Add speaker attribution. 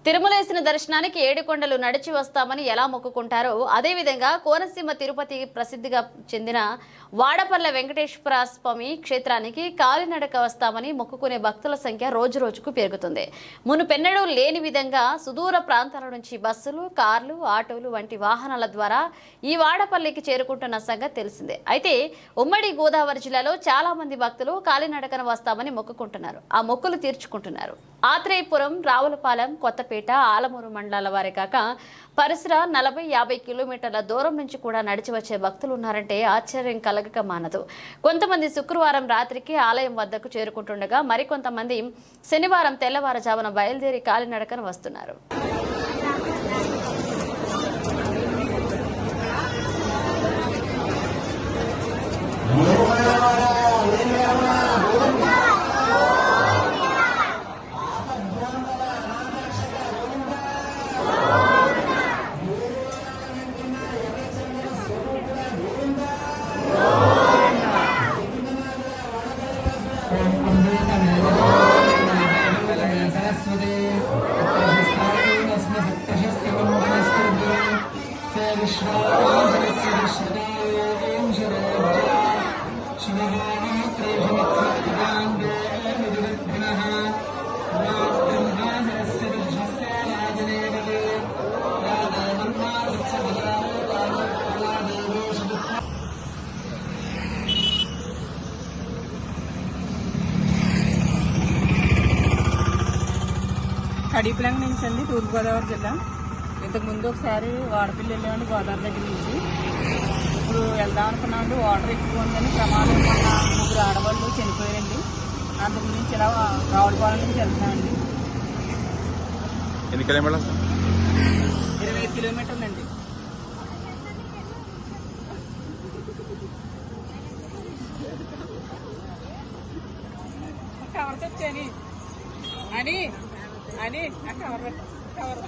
Speaker 1: తిరుమలేసిన దర్శనానికి ఏడుకొండలు నడిచి వస్తామని ఎలా మొక్కుకుంటారో అదేవిధంగా కోనసీమ తిరుపతి ప్రసిద్ధిగా చెందిన వాడపల్ల వెంకటేశ్వర స్వామి క్షేత్రానికి కాలినడక వస్తామని మొక్కుకునే భక్తుల సంఖ్య రోజురోజుకు పెరుగుతుంది. మునుపెన్నడూ లేని విధంగా సుదూర ప్రాంతాల నుంచి బస్సులు, కార్లు, ఆటోలు వంటి వాహనాల ద్వారా ఈ వాడపల్లికి చేరుకుంటున్న సంగతి తెలిసిందే. అయితే ఉమ్మడి గోదావరి జిల్లాలో చాలా మంది భక్తులు కాలినడకన వస్తామని మొక్కుకుంటున్నారు. ఆ మొక్కులు తీర్చుకుంటున్నారు. ఆత్రేయపురం, రావులపాలెం, కొత్తపేట, ఆలమూరు మండలాల వారే కాక పరిసర 40-50 కిలోమీటర్ల దూరం నుంచి కూడా నడిచి వచ్చే భక్తులు ఉన్నారంటే ఆశ్చర్యం కలగక మానదు. కొంతమంది శుక్రవారం రాత్రికి ఆలయం వద్దకు చేరుకుంటుండగా మరికొంతమంది శనివారం తెల్లవారుజామున బయలుదేరి కాలినడకన వస్తున్నారు.
Speaker 2: కడిపిలంగ నుంచి అండి, తూర్పుగోదావరి జిల్లా. ఇంతకుముందు ఒకసారి వాడపల్లి వెళ్ళామండి గోదావరి దగ్గర నుంచి. ఇప్పుడు వెళ్దాం అనుకున్నామండి, వాటర్ ఎక్కువ ఉందని ప్రమాదం వల్ల 3 ఆడవాళ్ళు చనిపోయారండి. అందుకు నుంచి ఇలా రావులపాలెం నుంచి వెళ్తామండి.
Speaker 3: ఎన్ని కిలోమీటర్లు?
Speaker 2: 25 కిలోమీటర్లు అండి. కవర్ తెచ్చాని అని అని కవర్ కవర్